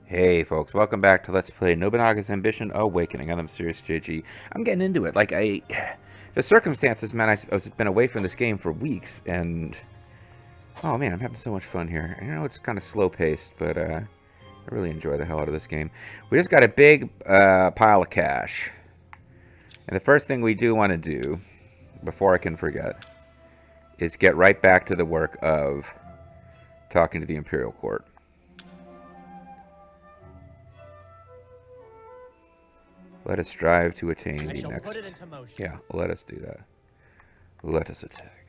Hey folks, welcome back to Let's Play Nobunaga's Ambition Awakening. I'm Serious JG. I'm getting into it. The circumstances, man, I've been away from this game for weeks, and oh man, I'm having so much fun here. I know it's kind of slow paced, but I really enjoy the hell out of this game. We just got a big pile of cash, and the first thing we do want to do, before I can forget, is get right back to the work of talking to the Imperial Court. Let us strive to attain the next... Put it into motion. Yeah, let us do that. Let us attack.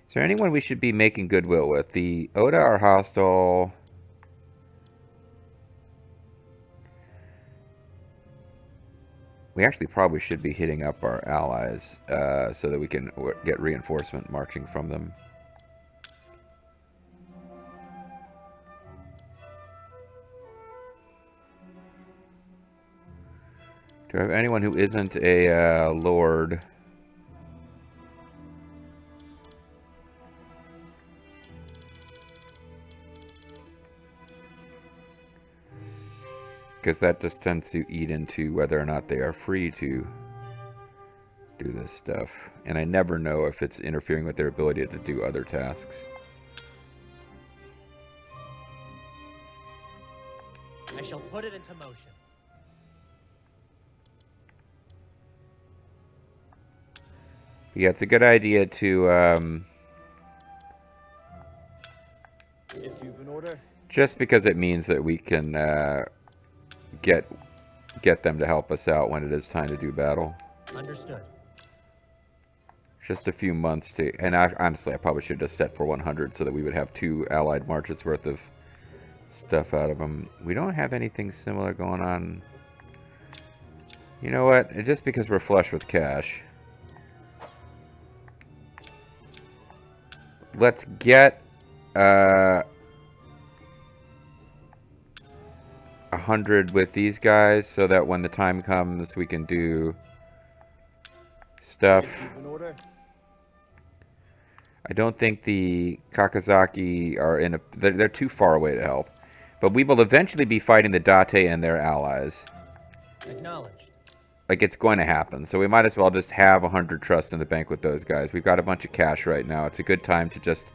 Is there anyone we should be making goodwill with? The Oda are hostile. We actually probably should be hitting up our allies so that we can get reinforcement marching from them. Do I have anyone who isn't a lord? Because that just tends to eat into whether or not they are free to do this stuff. And I never know if it's interfering with their ability to do other tasks. I shall put it into motion. Yeah, it's a good idea to If you've an order. just because it means that we can get them to help us out when it is time to do battle. Understood. Just a few months to, and honestly, I probably should have set for 100 so that we would have 2 allied marches worth of stuff out of them. We don't have anything similar going on. You know what? Just because we're flush with cash, let's get 100 with these guys so that when the time comes, we can do stuff. I don't think the Kakazaki are in a... They're too far away to help. But we will eventually be fighting the Date and their allies. Acknowledged. Like, it's going to happen. So we might as well just have 100 trust in the bank with those guys. We've got a bunch of cash right now. It's a good time to just...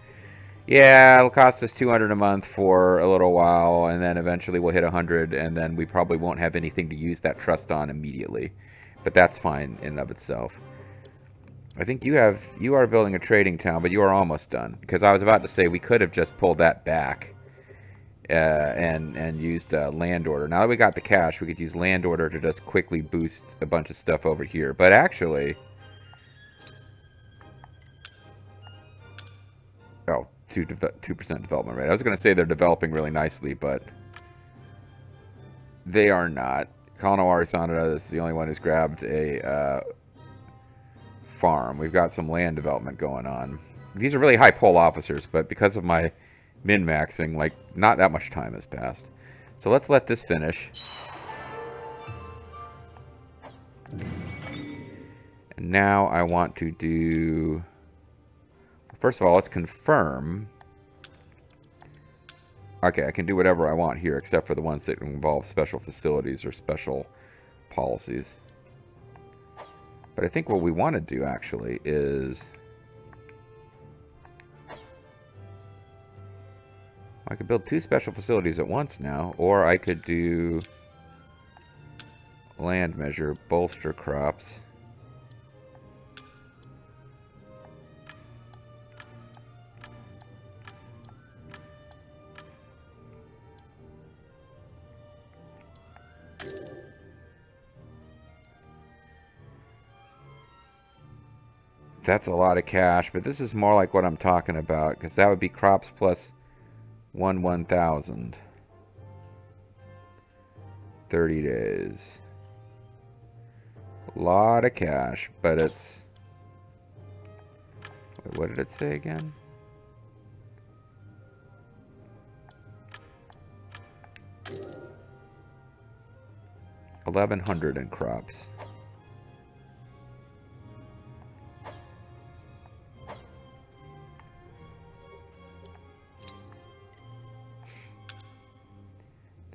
Yeah, it'll cost us 200 a month for a little while, and then eventually we'll hit 100, and then we probably won't have anything to use that trust on immediately. But that's fine in and of itself. I think you are building a trading town, but you are almost done. Because I was about to say we could have just pulled that back and used land order. Now that we got the cash, we could use land order to just quickly boost a bunch of stuff over here. But actually, oh, 2% development rate. I was going to say they're developing really nicely, but they are not. Colonel Sanada is the only one who's grabbed a farm. We've got some land development going on. These are really high pole officers, but because of my min-maxing, like, not that much time has passed. So let's let this finish. And now I want to do... First of all, let's confirm. Okay, I can do whatever I want here, except for the ones that involve special facilities or special policies. But I think what we want to do, actually, is... I could build 2 special facilities at once now, or I could do... land measure, bolster crops. That's a lot of cash, but this is more like what I'm talking about, because that would be crops plus 1,000. 30 days. A lot of cash, but it's... Wait, what did it say again? $1,100 in crops.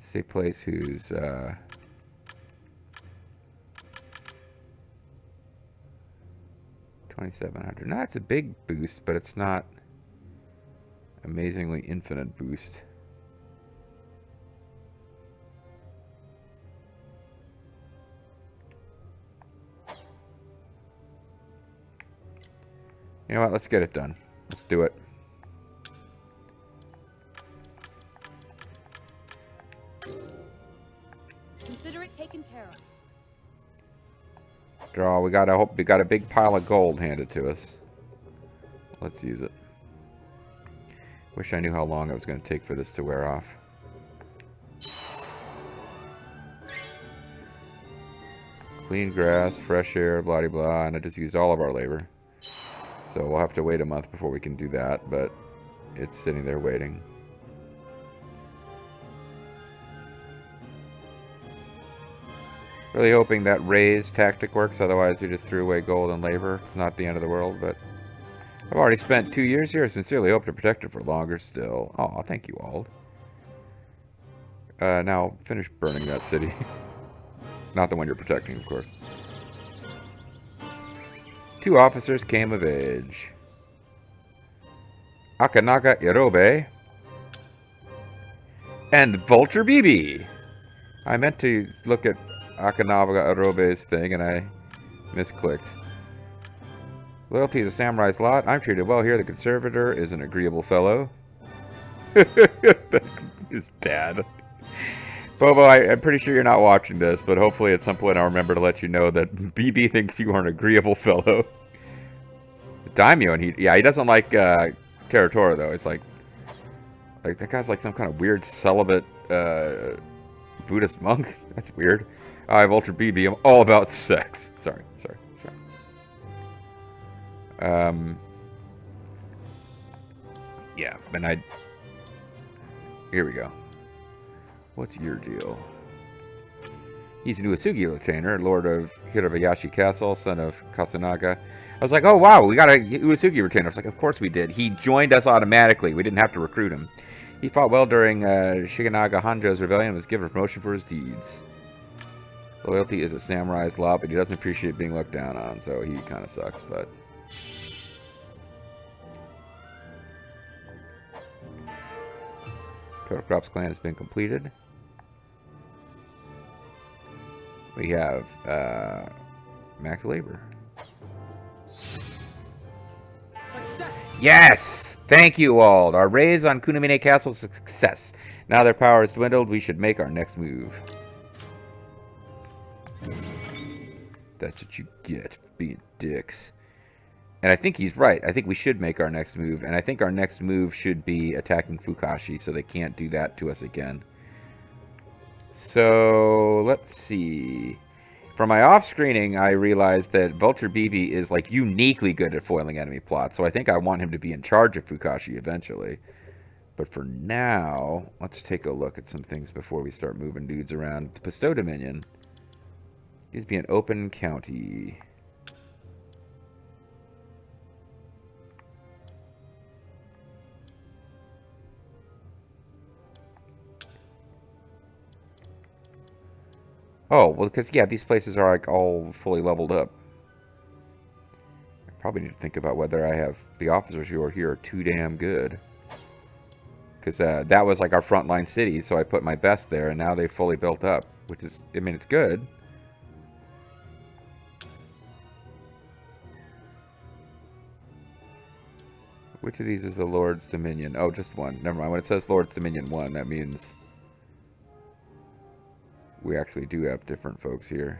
Say place who's 2,700. No, it's a big boost, but it's not amazingly infinite boost. You know what? Let's get it done. Let's do it. Consider it taken care of. Draw. We got a big pile of gold handed to us. Let's use it. Wish I knew how long it was going to take for this to wear off. Clean grass, fresh air, blah blah, and it just used all of our labor. So we'll have to wait a month before we can do that, but it's sitting there waiting. Really hoping that raise tactic works, otherwise we just threw away gold and labor. It's not the end of the world, but I've already spent 2 years here. Sincerely hope to protect it for longer still. Oh, thank you, Ald. Now finish burning that city. Not the one you're protecting, of course. 2 officers came of age. Akanaga Irobe and Vulture BB. I meant to look at Akanaga Irobe's thing and I misclicked. Loyalty is a samurai's lot. I'm treated well here. The conservator is an agreeable fellow. His dad. Bobo, I'm pretty sure you're not watching this, but hopefully at some point I'll remember to let you know that BB thinks you are an agreeable fellow. Daimyo, and he doesn't like Territora though. It's like that guy's like some kind of weird celibate Buddhist monk. That's weird. I Vulture BB. I'm all about sex. Sorry. Yeah, and here we go. What's your deal? He's a Uesugi retainer, lord of Hirabayashi Castle, son of Kasunaga. I was like, oh wow, we got a Uesugi retainer. I was like, of course we did. He joined us automatically. We didn't have to recruit him. He fought well during Shigenaga Hanjo's rebellion and was given a promotion for his deeds. Loyalty is a samurai's lot, but he doesn't appreciate being looked down on, so he kind of sucks, but... Total Crops clan has been completed. We have max labor. Success! Yes! Thank you, Wald. Our raise on Kunimine Castle is a success. Now their power has dwindled, we should make our next move. That's what you get for being dicks. And I think he's right. I think we should make our next move. And I think our next move should be attacking Fukashi so they can't do that to us again. So, let's see. From my off-screening, I realized that Vulture BB is like uniquely good at foiling enemy plots. So I think I want him to be in charge of Fukashi eventually. But for now, let's take a look at some things before we start moving dudes around. Bestow Dominion. Needs to be an open county. Oh, well, because, yeah, these places are, like, all fully leveled up. I probably need to think about whether I have the officers who are here are too damn good. Because that was, like, our frontline city, so I put my best there, and now they've fully built up. Which is, I mean, it's good. Which of these is the Lord's Dominion? Oh, just one. Never mind. When it says Lord's Dominion 1, that means... we actually do have different folks here.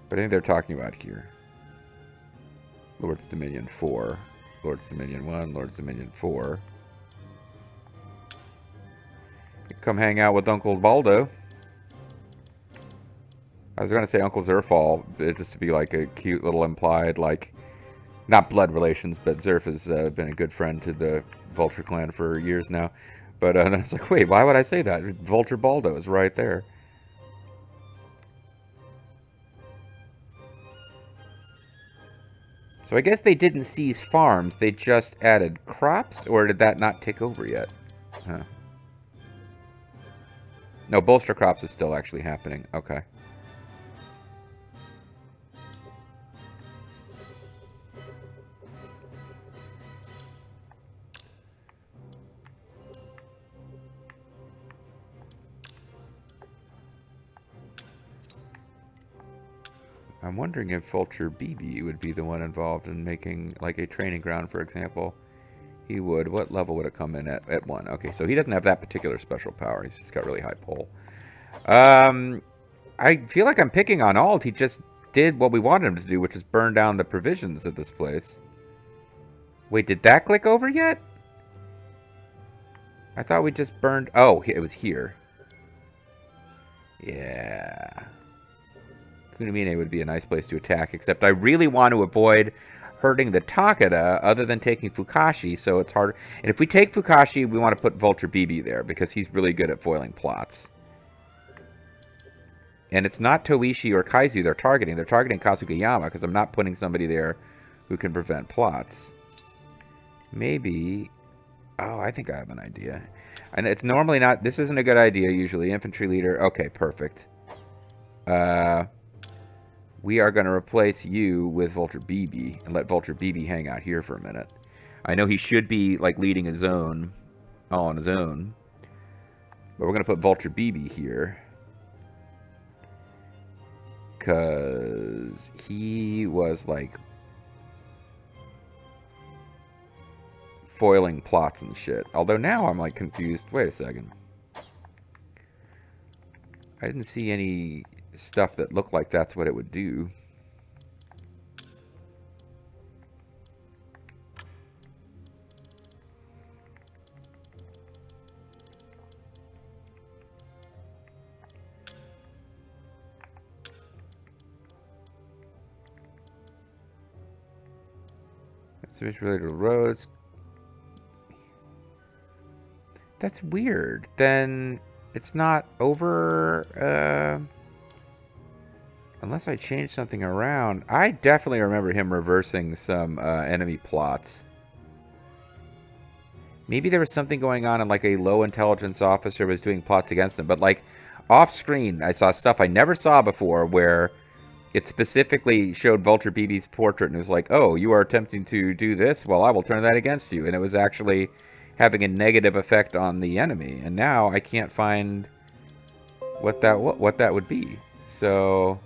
But I think they're talking about here. Lord's Dominion 4. Lord's Dominion 1. Lord's Dominion 4. You come hang out with Uncle Baldo. I was going to say Uncle Zerfall, just to be like a cute little implied, like... not blood relations, but Zerf has been a good friend to the Vulture clan for years now. But then I was like, wait, why would I say that? Vulture Baldo is right there. So I guess they didn't seize farms, they just added crops? Or did that not take over yet? Huh. No, bolster crops is still actually happening. Okay. I'm wondering if Vulture BB would be the one involved in making, like, a training ground, for example. He would. What level would it come in at 1? Okay, so he doesn't have that particular special power. He's just got really high pull. I feel like I'm picking on Alt. He just did what we wanted him to do, which is burn down the provisions of this place. Wait, did that click over yet? I thought we just burned... Oh, it was here. Yeah. Kunimine would be a nice place to attack, except I really want to avoid hurting the Takeda other than taking Fukashi, so it's hard. And if we take Fukashi, we want to put Vulture BB there, because he's really good at foiling plots. And it's not Toishi or Kaizu they're targeting. They're targeting Kasugayama, because I'm not putting somebody there who can prevent plots. Maybe... Oh, I think I have an idea. And it's normally not... This isn't a good idea, usually. Infantry leader. Okay, perfect. We are going to replace you with Vulture BB and let Vulture BB hang out here for a minute. I know he should be, like, leading his own, all on his own. But we're going to put Vulture BB here. Because he was, like, foiling plots and shit. Although now I'm, like, confused. Wait a second. I didn't see any stuff that looked like that's what it would do. Switch related to roads. That's weird. Then it's not over... Unless I change something around. I definitely remember him reversing some enemy plots. Maybe there was something going on and like a low intelligence officer was doing plots against him. But like off screen, I saw stuff I never saw before where it specifically showed Vulture BB's portrait and it was like, oh, you are attempting to do this? Well, I will turn that against you. And it was actually having a negative effect on the enemy. And now I can't find what that would be. So...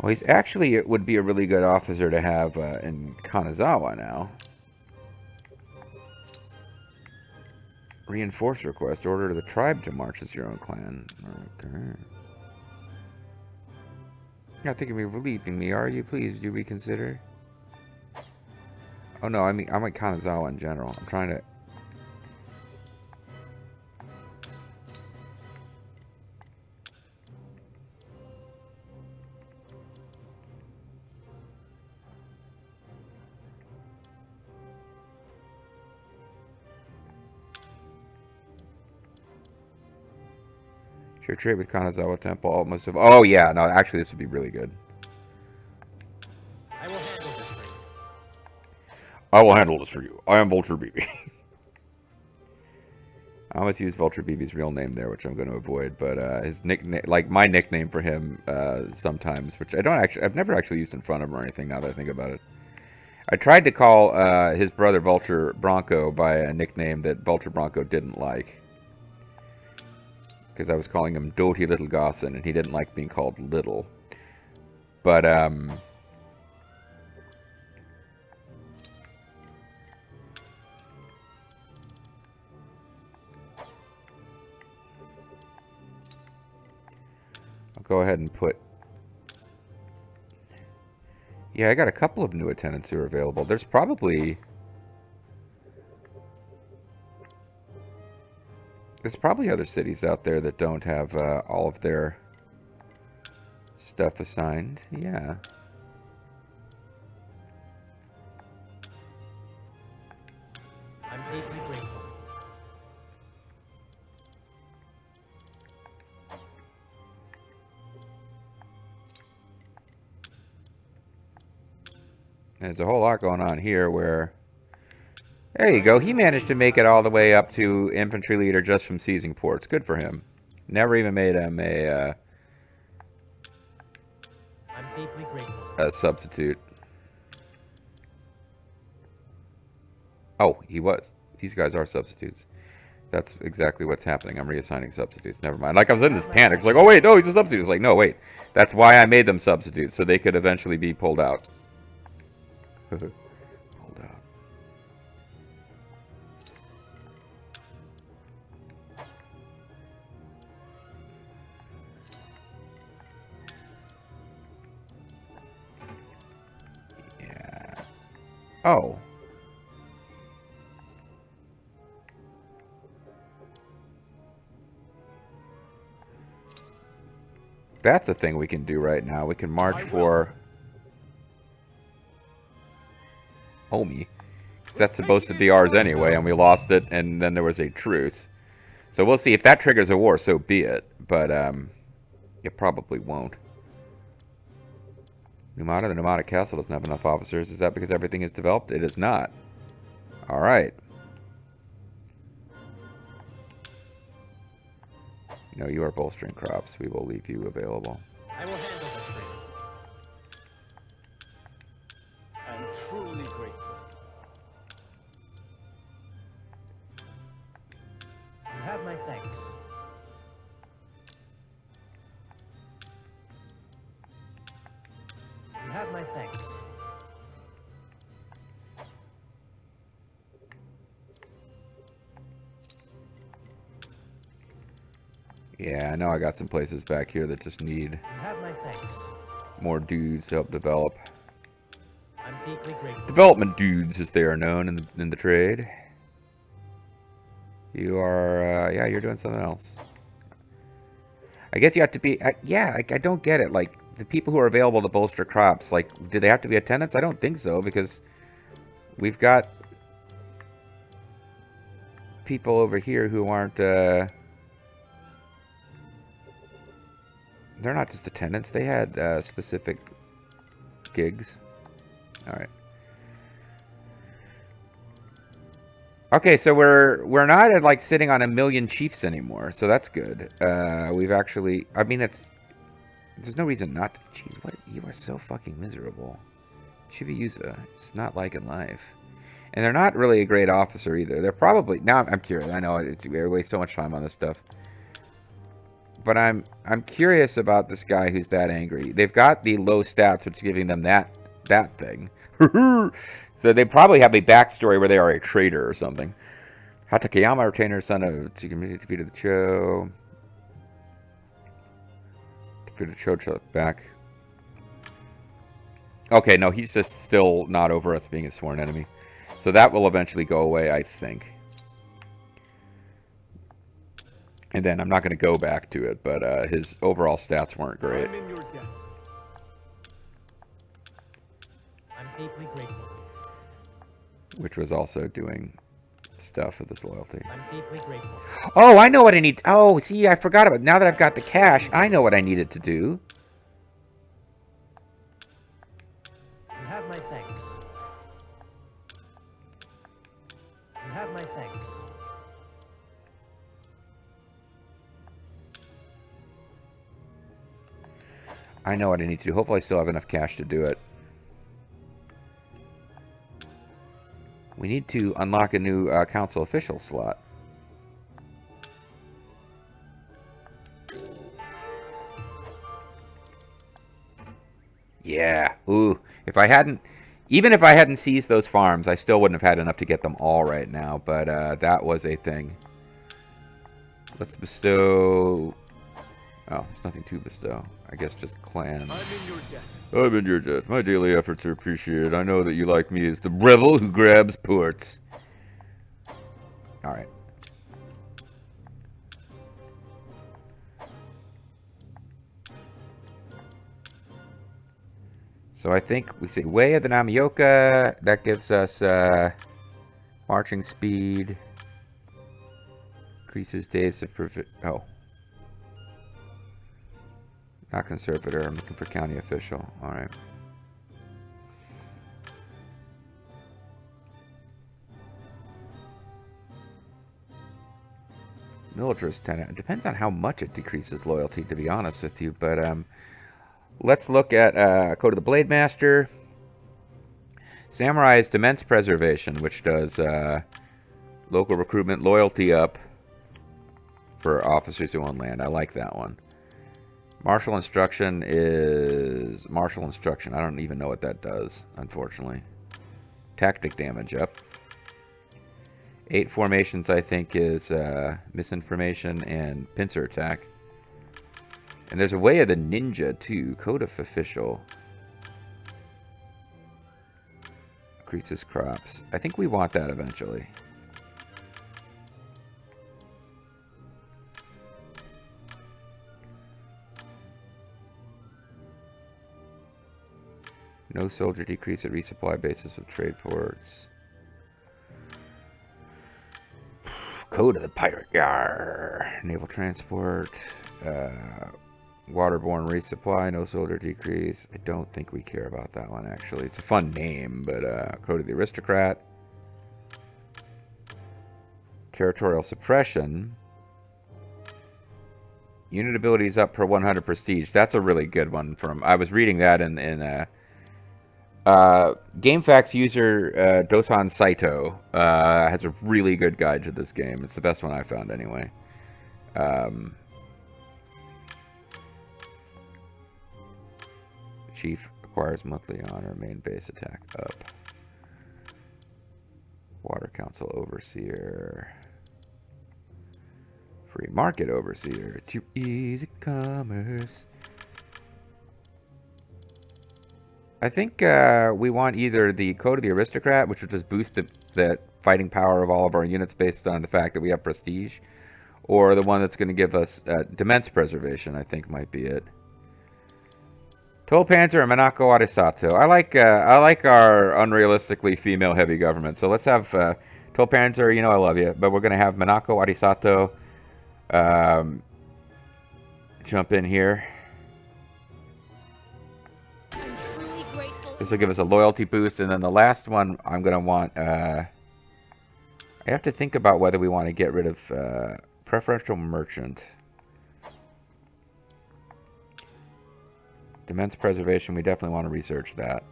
Well, he's actually, it would be a really good officer to have in Kanazawa now. Reinforce request. Order the tribe to march as your own clan. Okay. You're not thinking of relieving me, are you? Please, do reconsider. Oh no, I mean, I'm at Kanazawa in general. I'm trying to... Share trade with Kanazawa Temple. Almost have... Oh yeah, no, actually this would be really good. I will handle this for you. I will handle this for you. I am Vulture BB. I almost use Vulture BB's real name there, which I'm going to avoid. But his nickname, like my nickname for him, sometimes, which I've never actually used in front of him or anything. Now that I think about it, I tried to call his brother Vulture Bronco by a nickname that Vulture Bronco didn't like, because I was calling him Doty Little Gossin, and he didn't like being called Little. But go ahead and put... Yeah, I got a couple of new attendants who are available. There's probably other cities out there that don't have all of their stuff assigned. Yeah. I'm deeply grateful. There's a whole lot going on here where... There you go. He managed to make it all the way up to infantry leader just from seizing ports. Good for him. Never even made him I'm deeply grateful. a substitute. Oh, he was. These guys are substitutes. That's exactly what's happening. I'm reassigning substitutes. Never mind. Like, I was in this panic. It's like, oh, wait, no, he's a substitute. It's like, no, wait. That's why I made them substitutes, so they could eventually be pulled out. Pulled out. Yeah. Oh. That's a thing we can do right now. We can march for Omi. That's supposed to be ours anyway, and we lost it, and then there was a truce. So we'll see. If that triggers a war, so be it. But it probably won't. Numata, the Numata Castle doesn't have enough officers. Is that because everything is developed? It is not. Alright. No, you are bolstering crops. We will leave you available. I will handle this for you. I'm truly grateful. You have my thanks. You have my thanks. Yeah, I know I got some places back here that just need You have my thanks. more dudes to help develop. I'm deeply grateful. Development dudes, as they are known in the trade. You are, yeah, you're doing something else. I guess you have to be, yeah, I don't get it. Like, the people who are available to bolster crops, like, do they have to be attendants? I don't think so, because we've got people over here who aren't, they're not just attendants. They had specific gigs. All right. Okay, so we're not at, like, sitting on 1,000,000 chiefs anymore, so that's good. We've actually, I mean, there's no reason not to. Jeez, what? You are so fucking miserable. Chibiusa, it's not liking life. And they're not really a great officer either. They're probably, now I'm curious. I know we waste so much time on this stuff. But I'm curious about this guy who's that angry. They've got the low stats, which is giving them that thing. So they probably have a backstory where they are a traitor or something. Hatakeyama, retainer, son of Tsukumiri, defeated the Cho. Defeated the Cho back. Okay, no, he's just still not over us being a sworn enemy. So that will eventually go away, I think. And then I'm not going to go back to it, but his overall stats weren't great. I'm in your debt. I'm deeply grateful. Which was also doing stuff with his loyalty. I'm deeply grateful. Oh, I know what I need. Oh, see, I forgot about it. Now that I've got the cash, I know what I needed to do. You have my thanks. You have my thanks. I know what I need to do. Hopefully I still have enough cash to do it. We need to unlock a new council official slot. Yeah. Ooh. If I hadn't... Even if I hadn't seized those farms, I still wouldn't have had enough to get them all right now. But that was a thing. Let's bestow... Oh, there's nothing to bestow. I guess just clans. I'm in your debt. I'm in your debt. My daily efforts are appreciated. I know that you like me as the rebel who grabs ports. Alright. So I think we say Way of the Namioka. That gives us marching speed. Increases days of oh. Not conservator. I'm looking for county official. Alright. Military's 10. It depends on how much it decreases loyalty, to be honest with you. But let's look at Code of the Blade Master. Samurai's Demence Preservation, which does local recruitment loyalty up for officers who own land. I like that one. Martial Instruction is Martial Instruction. I don't even know what that does, unfortunately. Tactic damage up. 8 formations, I think, is Misinformation and Pincer Attack. And there's a Way of the Ninja, too. Code of Official. Increases crops. I think we want that eventually. No soldier decrease at resupply bases with trade ports. Code of the Pirate. Yar. Naval transport. Waterborne resupply. No soldier decrease. I don't think we care about that one, actually. It's a fun name, but Code of the Aristocrat. Territorial suppression. Unit abilities up per 100 prestige. That's a really good one. I was reading that in GameFAQs user Dosan Saito has a really good guide to this game. It's the best one I found anyway. Chief acquires monthly honor. Main base attack up. Water Council Overseer. Free Market Overseer. Too easy commerce. I think we want either the Code of the Aristocrat, which will just boost the fighting power of all of our units based on the fact that we have prestige, or the one that's going to give us Demence Preservation, I think might be it. Tolpanzer and Minako Arisato. I like our unrealistically female-heavy government. So let's have Tolpanzer, you know I love you, but we're going to have Minako Arisato jump in here. This will give us a loyalty boost, and then the last one I'm going to want... I have to think about whether we want to get rid of Preferential Merchant. Demence Preservation, we definitely want to research that.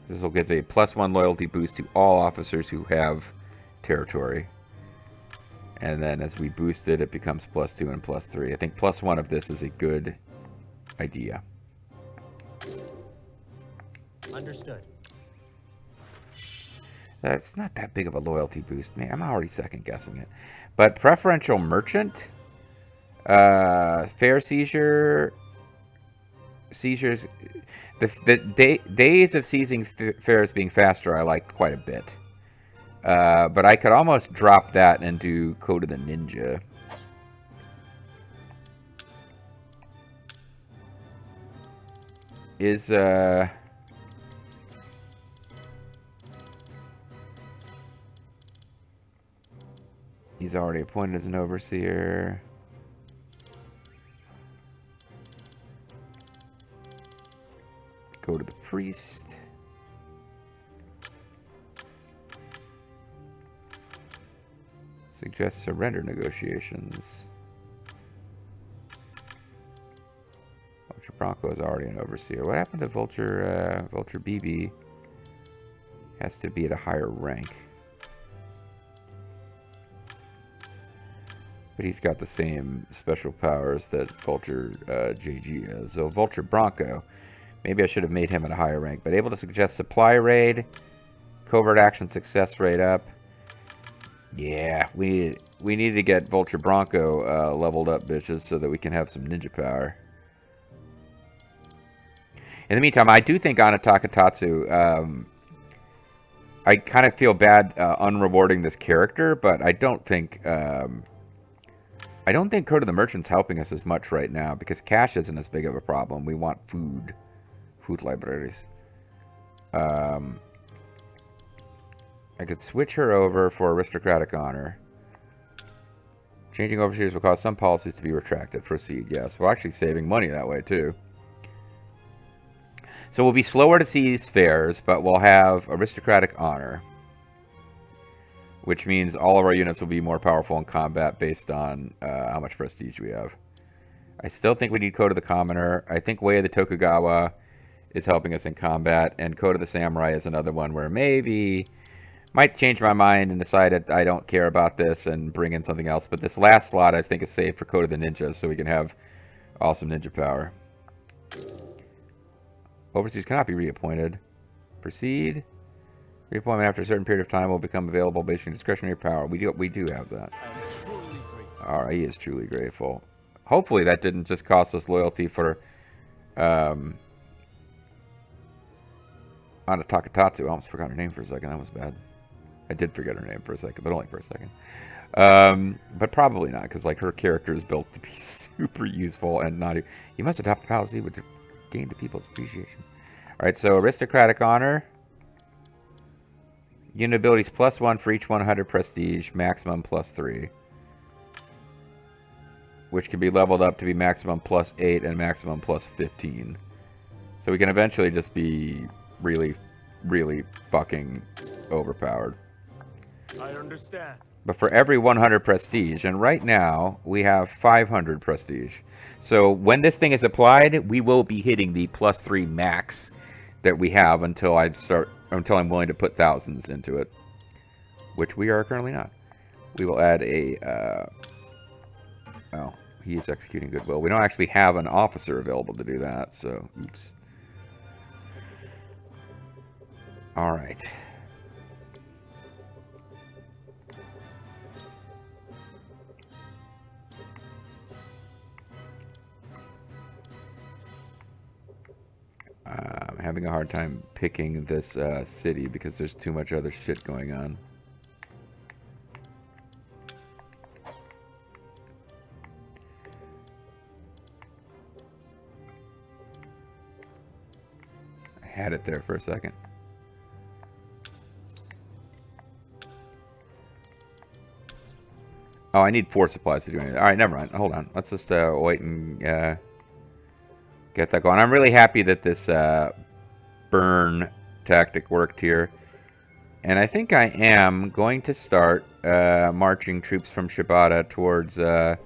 This will give a +1 loyalty boost to all officers who have territory. And then as we boost it, it becomes +2 and +3. I think +1 of this is a good idea. Understood. That's not that big of a loyalty boost. Man, I'm already second guessing it. But Preferential Merchant, Fair Seizures, the days of seizing fares being faster I like quite a bit. But I could almost drop that and do Code of the Ninja. Is he's already appointed as an overseer. Go to the priest. Suggest surrender negotiations. Vulture Bronco is already an overseer. What happened to Vulture? Vulture BB has to be at a higher rank. But he's got the same special powers that Vulture JG has. So Vulture Bronco, maybe I should have made him at a higher rank. But able to suggest supply raid, covert action success rate up. Yeah, we need to get Vulture Bronco leveled up, bitches, so that we can have some ninja power. In the meantime, I do think Anataka Tatsu, I kind of feel bad unrewarding this character, but I don't think Code of the Merchant's helping us as much right now, because cash isn't as big of a problem. We want food libraries. I could switch her over for aristocratic honor. Changing overseers will cause some policies to be retracted. Proceed, yes. We're actually saving money that way, too. So we'll be slower to seize fares, but we'll have aristocratic honor. which means all of our units will be more powerful in combat based on how much prestige we have. I still think we need Code of the Commoner. I think Way of the Tokugawa is helping us in combat, and Code of the Samurai is another one where maybe might change my mind and decide that I don't care about this and bring in something else. But this last slot I think is saved for Code of the Ninjas, so we can have awesome ninja power. Overseers cannot be reappointed. Proceed. Reappointment after a certain period of time will become available based on discretionary power. We do have that. I'm truly grateful. Alright, he is truly grateful. Hopefully that didn't just cost us loyalty for Ana Takatasu. I almost forgot her name for a second. That was bad. I did forget her name for a second, but only for a second. But probably not, because like her character is built to be super useful and not. You must adopt a policy which gain the people's appreciation. Alright, so aristocratic honor. Unit abilities +1 for each 100 prestige, maximum +3. Which can be leveled up to be maximum +8 and maximum +15. So we can eventually just be really, really fucking overpowered. I understand. But for every 100 prestige, and right now we have 500 prestige. So when this thing is applied, we will be hitting the +3 max that we have until I'm willing to put thousands into it, which we are currently not. We will add a. Oh, he is executing goodwill. We don't actually have an officer available to do that, so oops. All right. I'm having a hard time picking this city because there's too much other shit going on. I had it there for a second. Oh, I need 4 supplies to do anything. Alright, never mind. Hold on. Let's just wait and get that going. I'm really happy that this burn tactic worked here. And I think I am going to start marching troops from Shibata towards I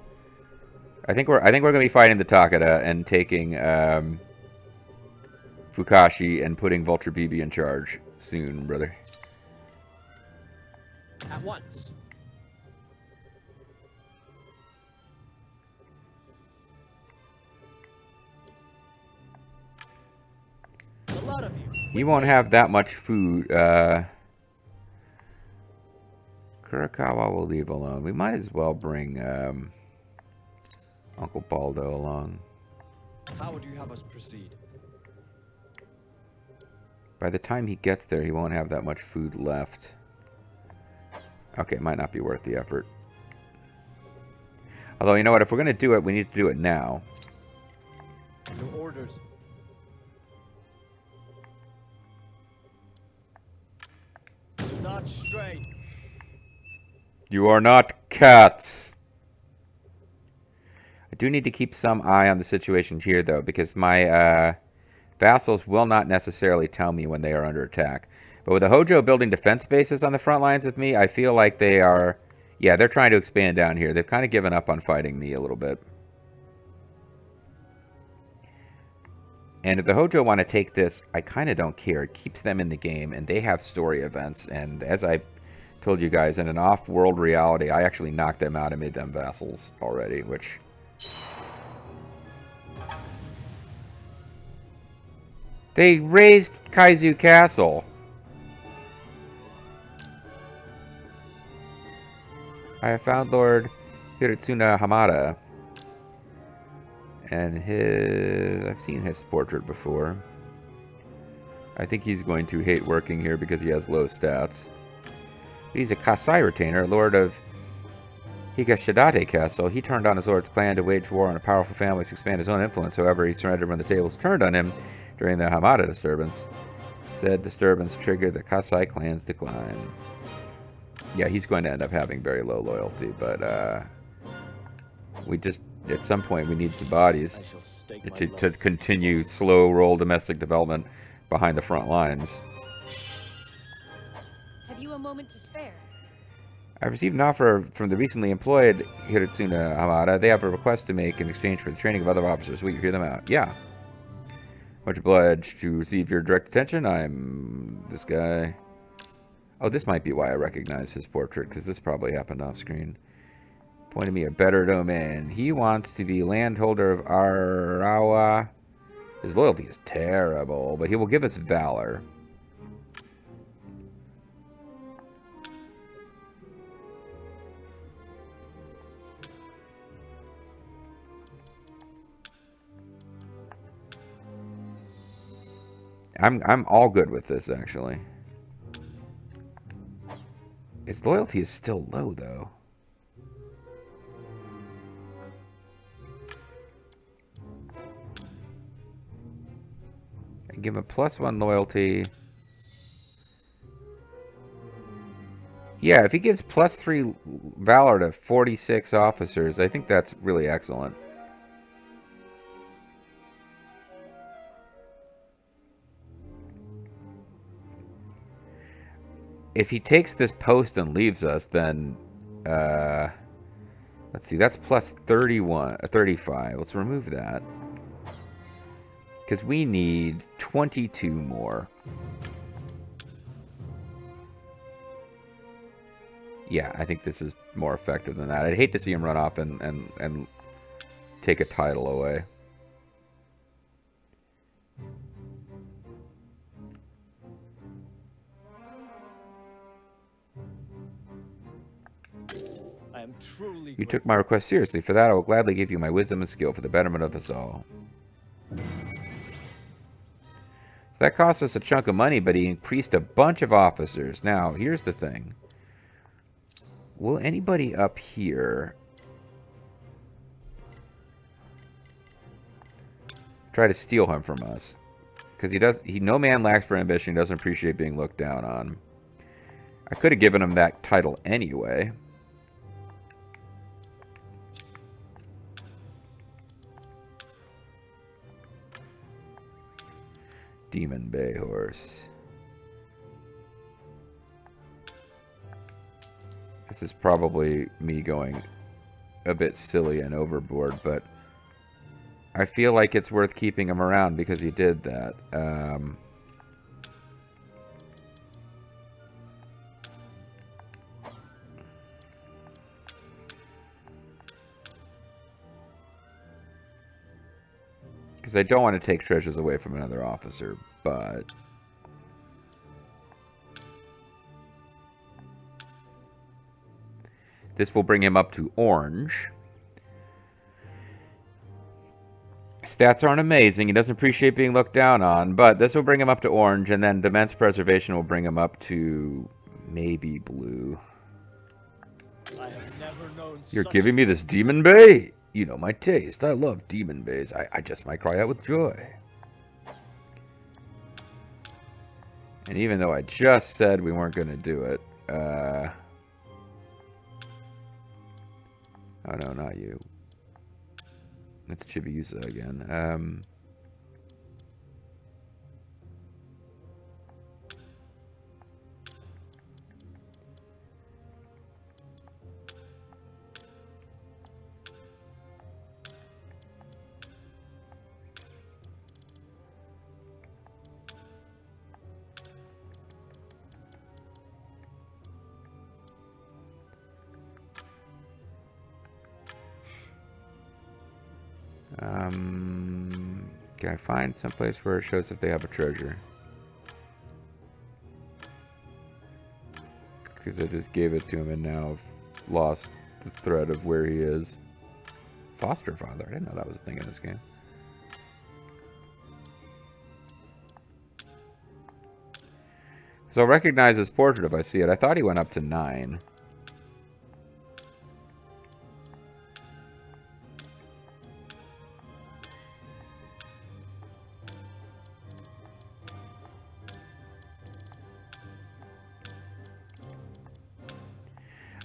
think we're going to be fighting the Takeda and taking Fukashi and putting Vulture BB in charge soon, brother. At once. A lot of you. You won't have that much food. Kurakawa will leave alone. We might as well bring Uncle Baldo along. How would you have us proceed? By the time he gets there, he won't have that much food left. Okay, it might not be worth the effort. Although, you know what? If we're going to do it, we need to do it now. Your orders. Not straight. You are not cats. I do need to keep some eye on the situation here, though, because my vassals will not necessarily tell me when they are under attack. But with the Hojo building defense bases on the front lines with me, I feel like they are... Yeah, they're trying to expand down here. They've kind of given up on fighting me a little bit. And if the Hojo want to take this, I kind of don't care. It keeps them in the game, and they have story events. And as I told you guys, in an off-world reality, I actually knocked them out and made them vassals already, which... They raised Kaizu Castle. I have found Lord Hiritsuna Hamada. And I've seen his portrait before. I think he's going to hate working here because he has low stats. He's a Kasai retainer, Lord of Higashidate Castle. He turned on his lord's clan to wage war on a powerful family to expand his own influence. However, he surrendered when the tables turned on him during the Hamada disturbance. Said disturbance triggered the Kasai clan's decline. Yeah, he's going to end up having very low loyalty, but we just, at some point, we need some bodies to continue slow roll domestic development behind the front lines. Have you a moment to spare? I've received an offer from the recently employed Hiritsuna Hamada. They have a request to make in exchange for the training of other officers. Will you hear them out? Yeah. Much obliged to receive your direct attention. I'm this guy. Oh, this might be why I recognize his portrait, because this probably happened off screen. Pointed me a better domain. He wants to be landholder of Arawa. His loyalty is terrible, but he will give us valor. I'm all good with this, actually. His loyalty is still low, though. I give him a +1 loyalty. Yeah, if he gives +3 valor to 46 officers, I think that's really excellent. If he takes this post and leaves us, then let's see, that's +31, 35. Let's remove that. Because we need 22 more. Yeah, I think this is more effective than that. I'd hate to see him run off and take a title away. I am truly You took my request seriously. For that, I will gladly give you my wisdom and skill for the betterment of us all. So that cost us a chunk of money, but he increased a bunch of officers. Now, here's the thing. Will anybody up here try to steal him from us? Because no man lacks for ambition. He doesn't appreciate being looked down on. I could have given him that title anyway. Demon Bay Horse. This is probably me going a bit silly and overboard, but I feel like it's worth keeping him around because he did that. Because I don't want to take treasures away from another officer, but this will bring him up to orange. Stats aren't amazing. He doesn't appreciate being looked down on, but this will bring him up to orange, and then Demence Preservation will bring him up to maybe blue. I have never known You're such giving me this Demon Bay? You know my taste. I love Demon Bays. I just might cry out with joy. And even though I just said we weren't going to do it, oh no, not you. That's Chibiusa again. Can I find someplace where it shows if they have a treasure? Because I just gave it to him and now I've lost the thread of where he is. Foster father. I didn't know that was a thing in this game. So I'll recognize his portrait if I see it. I thought he went up to 9.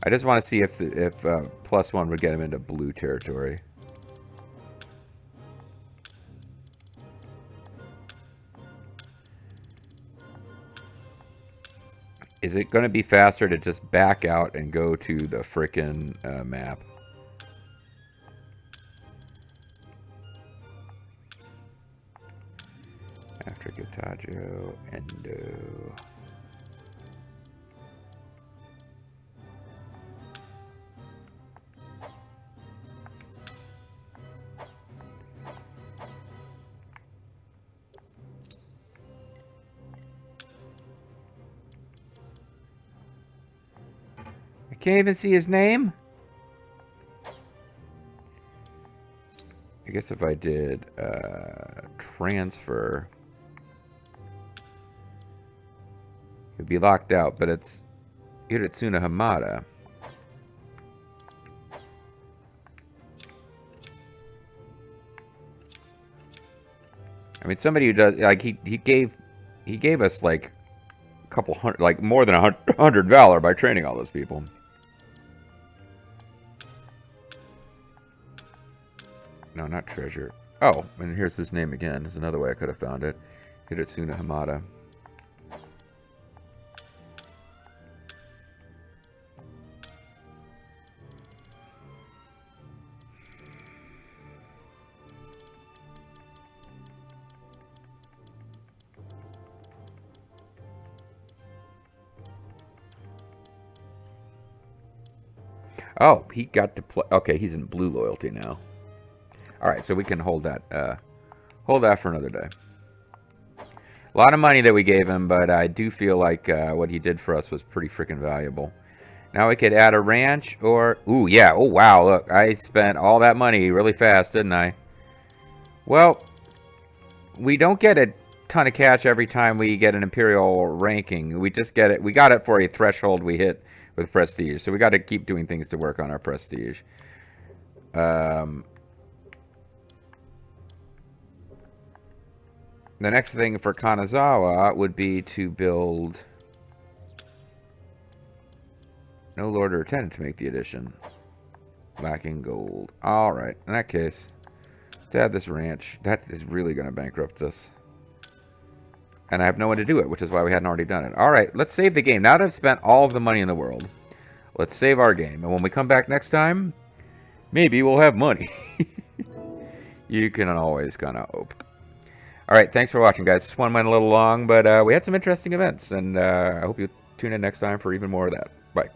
I just want to see if +1 would get him into blue territory. Is it going to be faster to just back out and go to the frickin' map? After Gitaggio, Endo. I can't even see his name. I guess if I did transfer, it'd be locked out, but it's Hiritsuna Hamada. I mean, somebody who does, like, he gave us like a couple hundred, like more than 100 valor by training all those people. No, not treasure. Oh, and here's his name again. There's another way I could have found it. Hiritsuna Hamada. Oh, he got to play. Okay, he's in blue loyalty now. All right, so we can hold that for another day. A lot of money that we gave him, but I do feel like what he did for us was pretty freaking valuable. Now we could add a ranch or... Ooh, yeah. Oh, wow. Look, I spent all that money really fast, didn't I? Well, we don't get a ton of cash every time we get an Imperial ranking. We just get it. We got it for a threshold we hit with prestige. So we got to keep doing things to work on our prestige. The next thing for Kanazawa would be to build no Lord or Tenant to make the addition. Lacking gold. Alright, in that case, let's add this ranch. That is really going to bankrupt us. And I have no one to do it, which is why we hadn't already done it. Alright, let's save the game. Now that I've spent all of the money in the world, let's save our game. And when we come back next time, maybe we'll have money. You can always kind of hope. Alright, thanks for watching, guys. This one went a little long, but we had some interesting events. And I hope you tune in next time for even more of that. Bye.